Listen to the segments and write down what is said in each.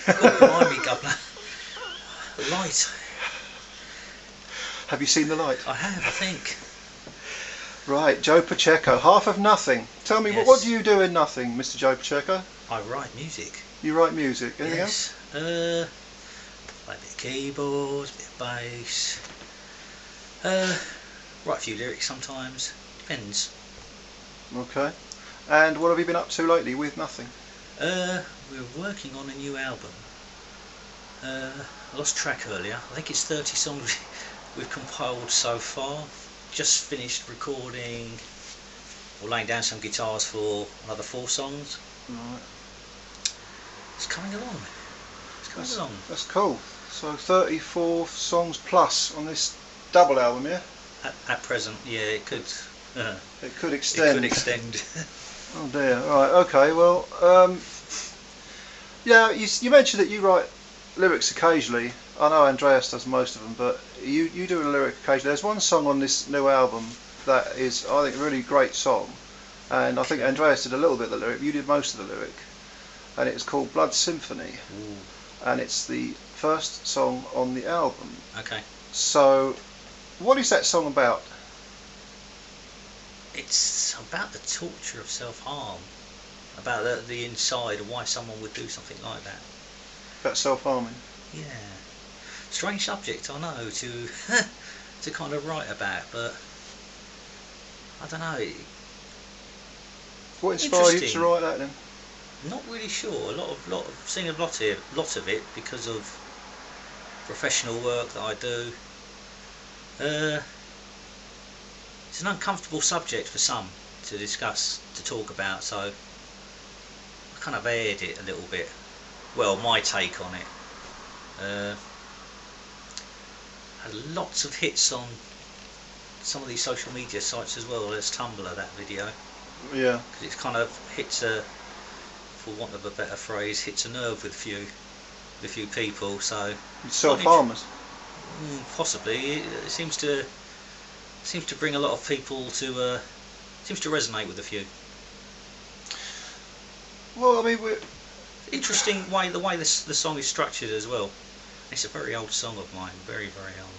Oh, remind me, Governor. The light. Have you seen The Light? I have, I think. Right, Joe Pacheco, Half of Nothing. Tell me, Yes. what do you do in Nothing, Mr. Joe Pacheco? I write music. You write music. Anything else? Yes. Play a bit of keyboards, a bit of bass. Write a few lyrics sometimes. Depends. Okay. And what have you been up to lately with Nothing? We're working on a new album. I lost track earlier. I think it's 30 songs we've compiled so far. Just finished recording or laying down some guitars for another 4 songs. Right. It's coming along. That's cool. So 34 songs plus on this double album, yeah? At present, yeah, it could. It could extend. It could extend. Oh dear. Right. Okay. Well, yeah. You mentioned that you write lyrics occasionally. I know Andreas does most of them, but you do a lyric occasionally. There's one song on this new album that is, I think, a really great song, and I think Andreas did a little bit of the lyric. You did most of the lyric, and it's called Blood Symphony. Ooh. And it's the first song on the album. Okay. So, what is that song about? It's about the torture of self-harm, about the inside of why someone would do something like that. About self-harming. Yeah. Strange subject, I know, to to kind of write about, but I don't know. What inspired you to write that then? Not really sure. I've seen a lot of it because of professional work that I do. It's an uncomfortable subject for some to discuss, to talk about, so I kind of aired it a little bit. Well, my take on it. Had lots of hits on some of these social media sites as well. There's Tumblr, that video. Yeah. Because it's kind of hits a, for want of a better phrase, hits a nerve with a few people. So self-harmers. Possibly. It seems to bring a lot of people to seems to resonate with a few. Well, I mean, interesting the way the song is structured as well. It's a very old song of mine, very old.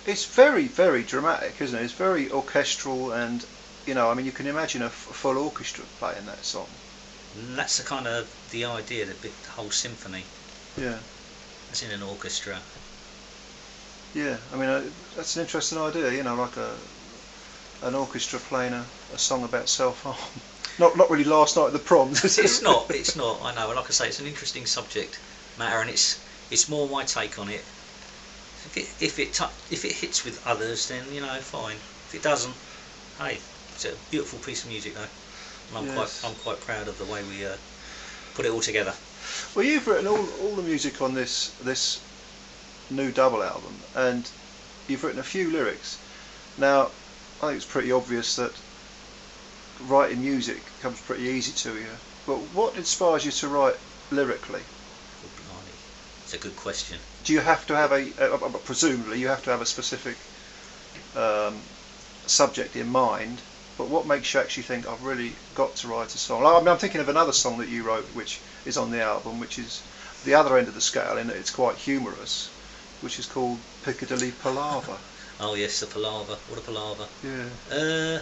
It's very, very dramatic, isn't it? It's very orchestral, and I mean, you can imagine a full orchestra playing that song. And that's the kind of the idea, the whole symphony. Yeah. It's in an orchestra. Yeah, I mean, that's an interesting idea. Like an orchestra playing a song about self-harm. Not really Last Night at the Proms. It's not. I know. Like I say, it's an interesting subject matter, and it's more my take on it. If it hits with others, then fine. If it doesn't, hey, it's a beautiful piece of music though, and I'm quite proud of the way we put it all together. Well, you've written all the music on this new double album, and you've written a few lyrics. Now, I think it's pretty obvious that writing music comes pretty easy to you. But what inspires you to write lyrically? Oh, blimey. It's a good question. Do you have to have presumably you have to have a specific subject in mind, but what makes you actually think, I've really got to write a song? I mean, I'm thinking of another song that you wrote which is on the album, which is the other end of the scale in that it's quite humorous, which is called Piccadilly Palaver. Oh yes, the palaver. What a palaver. Yeah.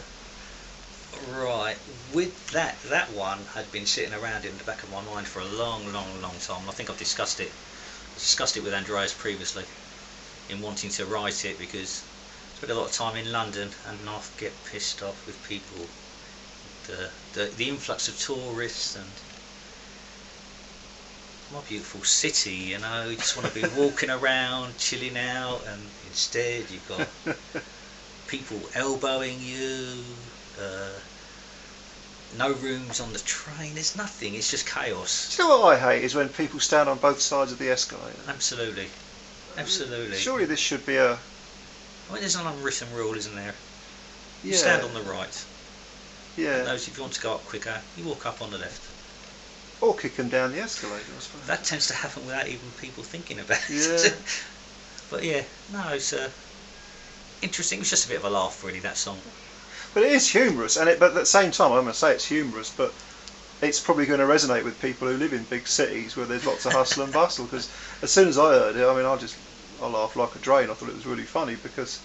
Right. With that one had been sitting around in the back of my mind for a long time. I think I've discussed it with Andreas previously, in wanting to write it, because I spent a lot of time in London and I get pissed off with people, the influx of tourists and my beautiful city. You just want to be walking around, chilling out, and instead you've got people elbowing you. No rooms on the train. There's nothing. It's just chaos. Do you know what I hate is when people stand on both sides of the escalator. Absolutely. Surely this should be a... I mean, there's an unwritten rule, isn't there? You Yeah. stand on the right. Yeah. And those, if you want to go up quicker, you walk up on the left. Or kick them down the escalator, I suppose. That tends to happen without even people thinking about it. Yeah. But yeah, no, it's interesting. It was just a bit of a laugh, really, that song. But it is humorous, but at the same time, I'm going to say it's humorous, but it's probably going to resonate with people who live in big cities where there's lots of hustle and bustle. Because as soon as I heard it, I mean, I laughed like a drain. I thought it was really funny because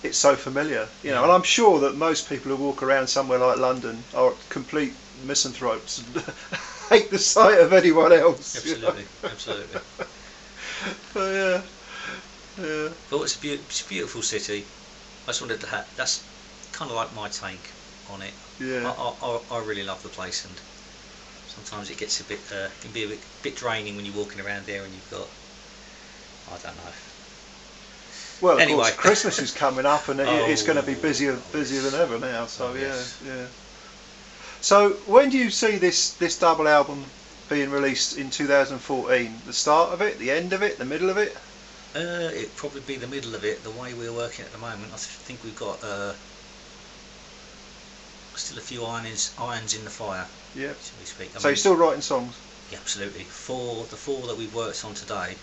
it's so familiar, you know. And I'm sure that most people who walk around somewhere like London are complete misanthropes and hate the sight of anyone else. Absolutely, absolutely. But yeah. But it's a beautiful city. I just wanted to that's kind of like my take on it. Yeah. I really love the place, and sometimes it gets a bit can be a bit draining when you're walking around there and you've got, I don't know. Well, of anyway, course, Christmas is coming up, and it's going to be busier than ever now. So yes. yeah. So when do you see this double album being released in 2014? The start of it, the end of it, the middle of it? It'd probably be the middle of it. The way we're working at the moment, I think we've got still a few irons in the fire. Yeah. Shall we speak? So you're still writing songs? Yeah, absolutely. The four that we've worked on today,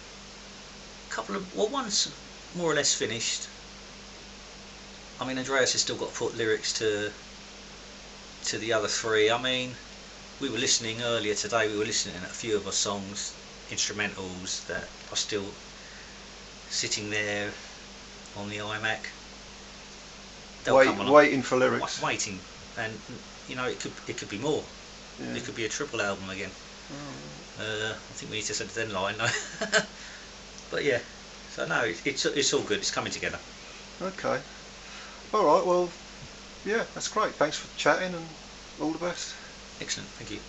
one's more or less finished. I mean, Andreas has still got to put lyrics to the other three. I mean, we were listening earlier today. We were listening to a few of our songs, instrumentals that are still sitting there on the iMac. Waiting for lyrics. Waiting, and you know, it could be more. Yeah. It could be a triple album again. I think we need to set a deadline, no. But yeah, so no, it's all good. It's coming together. Okay. All right. Well, yeah, that's great. Thanks for chatting, and all the best. Excellent. Thank you.